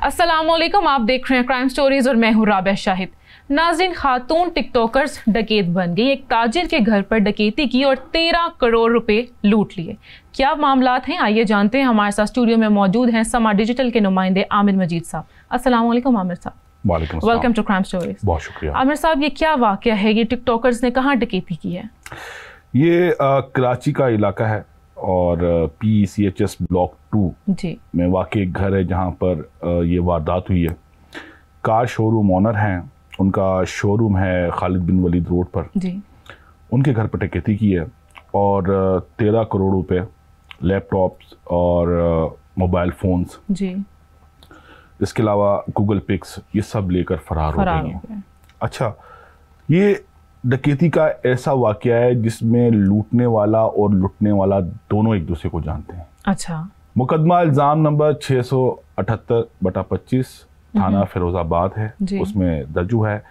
अस्सलामुअलैकुम, आप देख रहे हैं क्राइम स्टोरीज और मैं हूं राबिया शाहिद। नाज़रीन, खातून टिकटॉकर्स डकैत बन गई। एक ताजिर के घर पर डकैती की और 13 करोड़ रुपए लूट लिए। क्या मामलात हैं, आइए जानते हैं। हमारे साथ स्टूडियो में मौजूद हैं समा डिजिटल के नुमाइंदे आमिर मजीद साहब। अस्सलामुअलैकुम आमिर साहब। Welcome to crime stories. बहुत शुक्रिया आमिर साहब, ये क्या वाकया है? ये टिकटॉकर्स ने कहाँ डकैती की है? ये कराची का इलाका है और PCHS ब्लॉक 2 जी में वाकई एक घर है जहाँ पर ये वारदात हुई है। कार शोरूम ओनर हैं, उनका शोरूम है खालिद बिन वलीद रोड पर जी। उनके घर पर डकैती की है और 13 करोड़ रुपए, लैपटॉप्स और मोबाइल फ़ोन्स, जी, इसके अलावा गूगल पिक्स, ये सब लेकर फरार हो गई हैं। अच्छा, ये डकैती का ऐसा वाकया है जिसमें लूटने वाला और लुटने वाला दोनों एक दूसरे को जानते हैं। अच्छा। मुकदमा इल्ज़ाम नंबर 678/25 थाना फिरोजाबाद है, उसमें दर्ज है।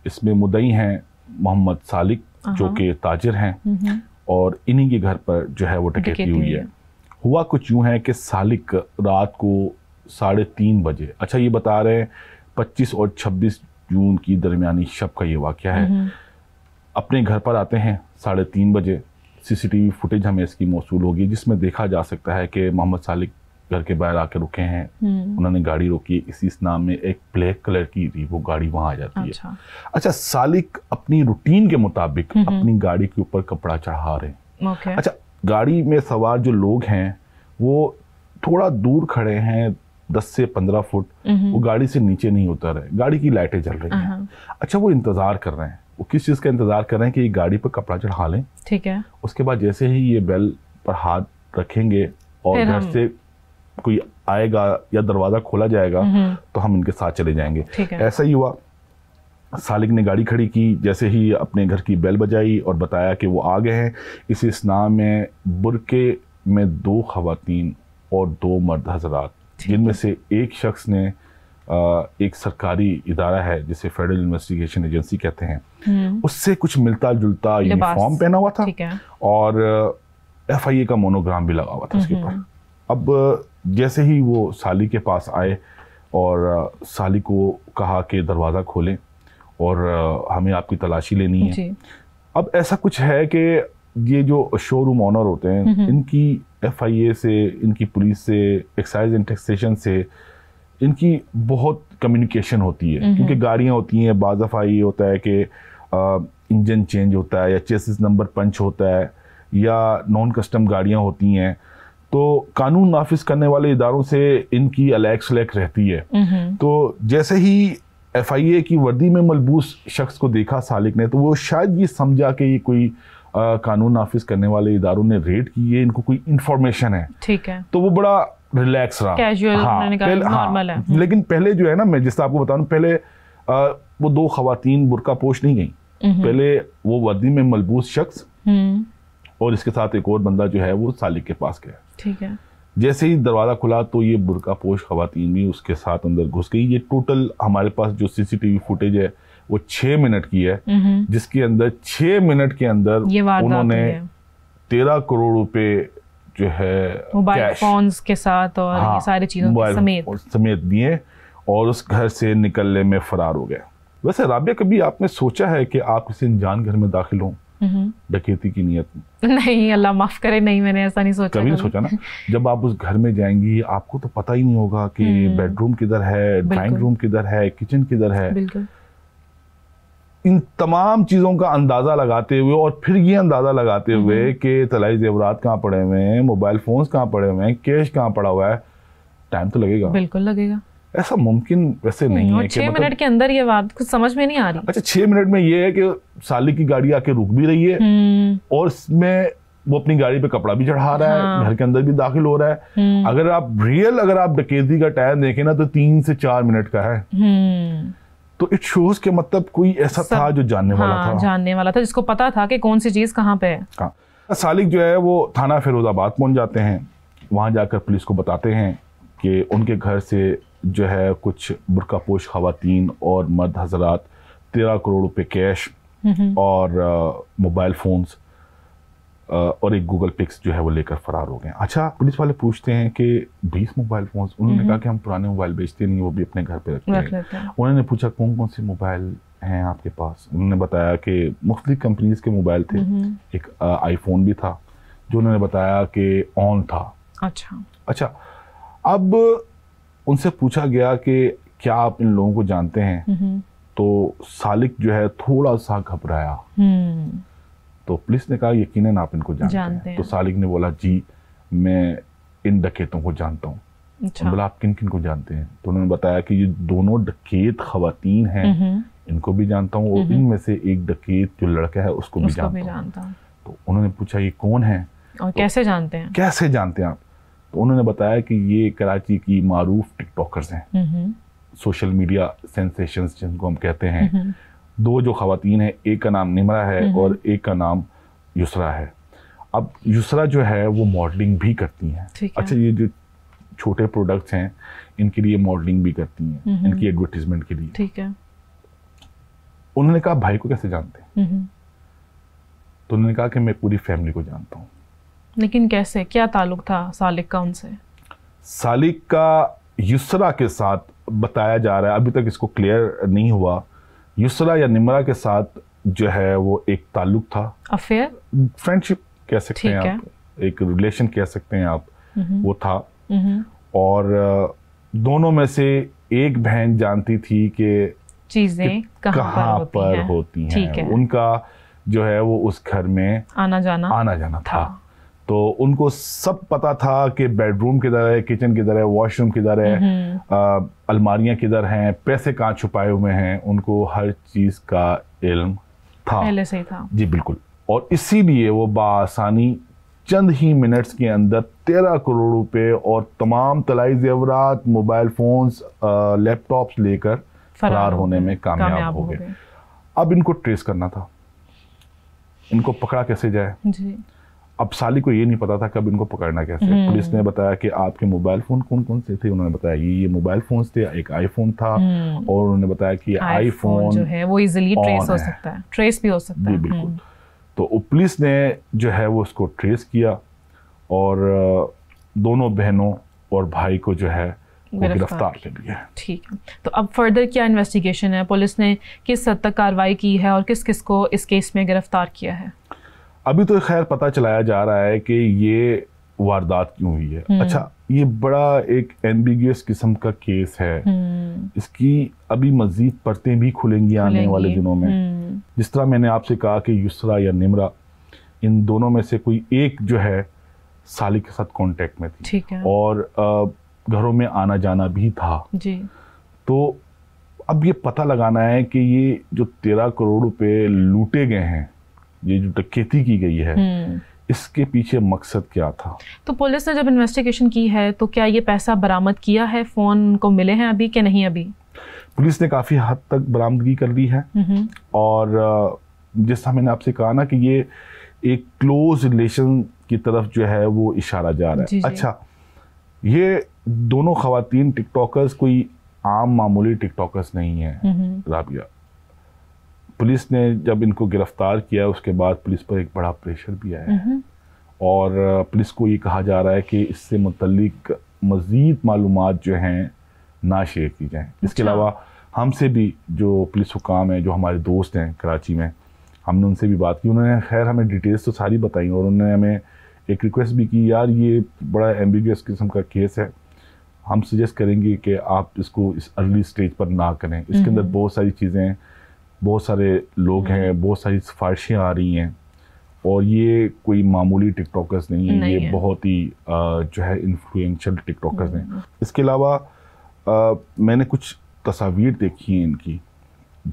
इसमें मुद्दई हैं मोहम्मद सालिक जो कि ताजिर हैं और इन्हीं के घर पर जो है वो डकैती हुई है। हुआ कुछ यूँ है कि सालिक रात को 3:30 बजे, अच्छा ये बता रहे हैं 25 और 26 जून की दरमियानी शब का ये वाकया है, अपने घर पर आते हैं 3:30 बजे। CCTV फुटेज हमें इसकी मौसूल होगी जिसमें देखा जा सकता है कि मोहम्मद सालिक घर के बाहर आकर रुके हैं। उन्होंने गाड़ी रोकी, इसी नाम में एक ब्लैक कलर की वो गाड़ी वहां आ जाती है। अच्छा, सालिक अपनी रूटीन के मुताबिक अपनी गाड़ी के ऊपर कपड़ा चढ़ा रहे हैं। अच्छा, गाड़ी में सवार जो लोग हैं वो थोड़ा दूर खड़े हैं, 10 से 15 फुट, वो गाड़ी से नीचे नहीं उतर रहे, गाड़ी की लाइटें जल रही हैं। अच्छा, वो इंतजार कर रहे हैं, वो किस चीज़ का इंतजार कर रहे हैं कि ये गाड़ी पर कपड़ा चढ़ा लें, ठीक है। उसके बाद जैसे ही ये बेल पर हाथ रखेंगे और घर से कोई आएगा या दरवाज़ा खोला जाएगा तो हम इनके साथ चले जाएंगे। ऐसा ही हुआ। सालिक ने गाड़ी खड़ी की, जैसे ही अपने घर की बेल बजाई और बताया कि वो आ गए हैं। इसी स्नाम में बुरके में 2 खवातीन और 2 मर्द हजरात, जिनमें से एक शख्स ने एक सरकारी इदारा है जिसे फेडरल इन्वेस्टिगेशन एजेंसी कहते हैं, उससे कुछ मिलता जुलता यूनिफॉर्म पहना हुआ था और FIA का मोनोग्राम भी लगा हुआ था उसके ऊपर। अब जैसे ही वो साली के पास आए और साली को कहा कि दरवाज़ा खोलें और हमें आपकी तलाशी लेनी है। अब ऐसा कुछ है कि ये जो शोरूम ओनर होते हैं, इनकी FIA से, इनकी पुलिस से, एक्साइज एंड टैक्सेशन से इनकी बहुत कम्युनिकेशन होती है, क्योंकि गाड़ियाँ होती हैं, बाज़ दफ़ा ये होता है कि इंजन चेंज होता है या चेसिस नंबर पंच होता है या नॉन कस्टम गाड़ियाँ होती हैं, तो कानून नाफिज करने वाले इदारों से इनकी अलैक सलैक रहती है। तो जैसे ही FIA की वर्दी में मलबूस शख्स को देखा सालिक ने, तो वो शायद ये समझा कि ये कोई कानून नाफिज करने वाले इदारों ने रेड की है, इनको कोई इंफॉर्मेशन है, ठीक है। तो वो बड़ा रिलैक्स रहा, कैजुअल, नॉर्मल है। लेकिन पहले जो है ना, मैं जिस आपको बताऊं, पहले वो 2 खवातीन बुरका पोश नहीं गई, पहले वो वर्दी में मलबूस शख्स और इसके साथ एक और बंदा जो है वो सालिक के पास गया, ठीक है। जैसे ही दरवाजा खुला तो ये बुरका पोश खवातीन भी उसके साथ अंदर घुस गई। ये टोटल हमारे पास जो CCTV फुटेज है वो 6 मिनट की है, जिसके अंदर 6 मिनट के अंदर उन्होंने 13 करोड़ रुपए जो है मोबाइल फोन्स के साथ और ये सारी चीजों समेत दिए और उस घर से निकलने में फरार हो गए। वैसे राबिया, कभी आपने सोचा है कि आप किसी अनजान घर में दाखिल हों डकैती की नियत में? नहीं, अल्लाह माफ करे, नहीं, मैंने ऐसा नहीं सोचा। कभी नहीं सोचा ना? जब आप उस घर में जाएंगी आपको तो पता ही नहीं होगा कि बेडरूम किधर है, ड्राइंग रूम किधर है, किचन किधर है। इन तमाम चीज़ों का अंदाज़ा लगाते हुए और फिर ये अंदाज़ा लगाते हुए कि तलाई जेवरात कहाँ पड़े हुए हैं, मोबाइल फोन्स कहाँ पड़े हुए हैं, कैश कहाँ पड़ा हुआ है, टाइम तो लगेगा, बिल्कुल लगेगा। ऐसा मुमकिन वैसे नहीं है। 6 मिनट के अंदर ये बात कुछ समझ में नहीं आ रही। अच्छा, 6 मिनट में ये है कि साली की गाड़ी आके रुक भी रही है और इसमें वो अपनी गाड़ी पे कपड़ा भी चढ़ा रहा है, घर के अंदर भी दाखिल हो रहा है। अगर आप डकैती का टाइम देखें ना तो 3 से 4 मिनट का है, तो इट शोज के मतलब कोई ऐसा था जो जानने वाला था, जिसको पता था कि कौन सी चीज कहाँ पे है। सालिक जो है वो थाना फिरोजाबाद पहुंच जाते हैं, वहां जाकर पुलिस को बताते हैं कि उनके घर से जो है कुछ बुरका पोश खवातीन और मर्द हजरात 13 करोड़ रुपए कैश और मोबाइल फोन्स और एक गूगल पिक्स जो है वो लेकर फरार हो गए। अच्छा, पुलिस वाले पूछते हैं कि 20 मोबाइल फोन, उन्होंने कहा कि हम पुराने मोबाइल बेचते नहीं, वो भी अपने घर पे रखते हैं। उन्होंने पूछा कौन कौन से मोबाइल हैं आपके पास, उन्होंने बताया कि मुख्तलिफ कंपनीज के मोबाइल थे, एक आईफोन भी था जो उन्होंने बताया कि ऑन था। अच्छा, अब उनसे पूछा गया कि क्या आप इन लोगों को जानते हैं, तो सालिक जो है थोड़ा सा घबराया। तो पुलिस ने कहा यकीनन आप इनको जानते हैं। तो सालिक ने बोला जी मैं इन डकैतों को जानता हूँ। अच्छा। बोला आप किन किन को जानते हैं? तो उन्होंने बताया कि ये दोनों डकैत खवातीन हैं, इनको भी जानता हूँ, और इनमें से एक डकैत जो लड़का है उसको भी जानता हूँ। तो उन्होंने पूछा ये कौन है और कैसे जानते हैं? कैसे जानते हैं आप? तो उन्होंने बताया कि ये कराची की मारूफ टिकटॉकर्स हैं, सोशल मीडिया सेंसेशंस जिनको हम कहते हैं। दो जो खवातीन हैं, एक का नाम निमरा है और एक का नाम युसरा है। अब युसरा जो है वो मॉडलिंग भी करती हैं। अच्छा, ये जो छोटे प्रोडक्ट्स हैं इनके लिए मॉडलिंग भी करती हैं, इनकी एडवर्टीजमेंट के लिए। ठीक है। उन्होंने कहा भाई को कैसे जानते हैं? तो उन्होंने कहा कि मैं पूरी फैमिली को जानता हूँ। लेकिन कैसे, क्या ताल्लुक था सालिक का उनसे? सालिक का युसरा के साथ बताया जा रहा है, अभी तक इसको क्लियर नहीं हुआ, युसरा या निमरा के साथ जो है वो एक ताल्लुक था, अफेयर, फ्रेंडशिप कह सकते हैं आप, एक रिलेशन कह सकते हैं आप, वो था। और दोनों में से एक बहन जानती थी कि चीजें कहाँ पर होती हैं। उनका जो है वो उस घर में आना जाना था। तो उनको सब पता था कि बेडरूम किधर है, किचन किधर है, वॉशरूम किधर है, अलमारियां किधर हैं, पैसे कहाँ छुपाए हुए हैं, उनको हर चीज का इल्म था, पहले से ही था। जी बिल्कुल। और इसीलिए वो बासानी चंद ही मिनट्स के अंदर 13 करोड़ रुपए और तमाम तलाई जेवरात, मोबाइल फोन्स, लैपटॉप्स लेकर फरार होने में कामयाब हो गए। अब इनको ट्रेस करना था, इनको पकड़ा कैसे जाए जी। अब साली को ये नहीं पता था कब इनको पकड़ना कैसे। पुलिस ने बताया कि आपके मोबाइल फोन कौन कौन से थे, उन्होंने बताया ये मोबाइल फोन्स थे, एक आईफोन था, और उन्होंने बताया कि आईफोन जो है वो इजीली ट्रेस हो सकता है, ट्रेस भी हो सकता है। बिल्कुल। तो पुलिस ने जो है वो उसको ट्रेस किया और दोनों बहनों और भाई को जो है गिरफ्तार कर लिया। ठीक है, तो अब फर्दर क्या इन्वेस्टिगेशन है? पुलिस ने किस हद तक कार्रवाई की है और किस किस को इस केस में गिरफ्तार किया है? अभी तो खैर पता चलाया जा रहा है कि ये वारदात क्यों हुई है। अच्छा, ये बड़ा एक एम्बिगियस किस्म का केस है, इसकी अभी मजीद परतें भी खुलेंगी आने वाले दिनों में। जिस तरह मैंने आपसे कहा कि युसरा या निमरा, इन दोनों में से कोई एक जो है सालिक के साथ कांटेक्ट में थी। ठीक है। और घरों में आना जाना भी था जी। तो अब ये पता लगाना है कि ये जो 13 करोड़ रुपए लूटे गए हैं, ये जो डकैती की गई है, इसके पीछे मकसद क्या था? तो पुलिस ने जब इन्वेस्टिगेशन की है तो क्या ये पैसा बरामद किया है, फोन को मिले हैं अभी कि नहीं? अभी पुलिस ने काफी हद तक बरामदगी कर ली है। और जैसा मैंने आपसे कहा ना कि ये एक क्लोज रिलेशन की तरफ जो है वो इशारा जा रहा है। जी। अच्छा, ये दोनों खवातीन टिकटॉकर्स कोई आम मामूली टिकटॉकर्स नहीं है राबिया। पुलिस ने जब इनको गिरफ्तार किया उसके बाद पुलिस पर एक बड़ा प्रेशर भी आया है, और पुलिस को ये कहा जा रहा है कि इससे मुतल्लिक मज़ीद मालूमात जो हैं ना शेयर की जाएं। इसके अलावा हमसे भी जो पुलिस हुकाम हैं, जो हमारे दोस्त हैं कराची में, हमने उनसे भी बात की। उन्होंने खैर हमें डिटेल्स तो सारी बताई और उन्होंने हमें एक रिक्वेस्ट भी की, यार ये बड़ा एम्बिगियस किस्म का केस है, हम सजेस्ट करेंगे कि आप इसको इस अर्ली स्टेज पर ना करें। इसके अंदर बहुत सारी चीज़ें, बहुत सारे लोग हैं, बहुत सारी सिफारिशें आ रही हैं, और ये कोई मामूली टिकटॉकर्स नहीं है, ये बहुत ही जो है इन्फ्लुएंशियल टिकटॉकर्स हैं। इसके अलावा मैंने कुछ तस्वीर देखी हैं इनकी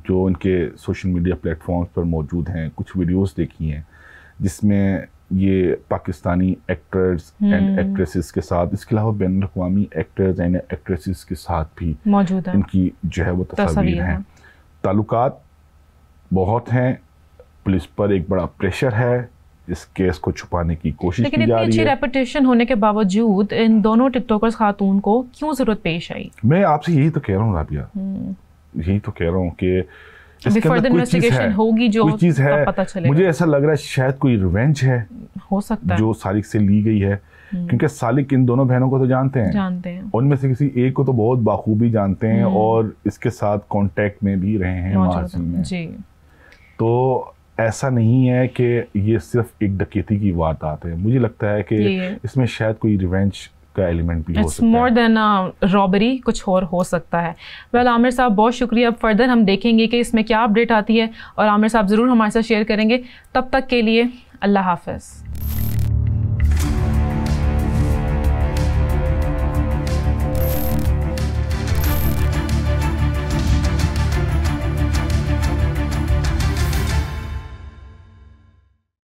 जो इनके सोशल मीडिया प्लेटफॉर्म्स पर मौजूद हैं, कुछ वीडियोस देखी हैं जिसमें ये पाकिस्तानी एक्टर्स एंड एक्ट्रेसेस के साथ, इसके अलावा बैन अवी एक्टर्स एंड एक्ट्रेसेस के साथ भी मौजूद है, इनकी जो है वो तस्वीर हैं। ताल्लुकात बहुत हैं, पुलिस पर एक बड़ा प्रेशर है, इस केस को छुपाने की कोशिश की जा रही है। लेकिन इतनी रेपुटेशन होने के बावजूद इन दोनों टिकटॉकर्स खातून को क्यों जरूरत पेश आई? मैं आपसे यही तो कह रहा हूँ राबिया, यही तो कह रहा हूँ कि फर्दर इन्वेस्टिगेशन होगी जो चीज है, पता चलेगा। मुझे ऐसा लग रहा है शायद कोई रिवेंज है, हो सकता है, जो सालिक से ली गई है, क्योंकि सालिक इन दोनों बहनों को तो जानते हैं। उनमें से किसी एक को तो बहुत बाखूबी जानते हैं और इसके साथ कांटेक्ट में भी रहे हैं माजी में जी। तो ऐसा नहीं है कि ये सिर्फ एक डकैती की वारदात है, मुझे लगता है कि इसमें शायद कोई रिवेंज का एलिमेंट भी हो सकता है। मोर देन रॉबरी, कुछ और हो सकता है। वेल आमिर साहब बहुत शुक्रिया। अब फर्दर हम देखेंगे कि इसमें क्या अपडेट आती है और आमिर साहब ज़रूर हमारे साथ शेयर करेंगे। तब तक के लिए अल्लाह हाफ़िज़।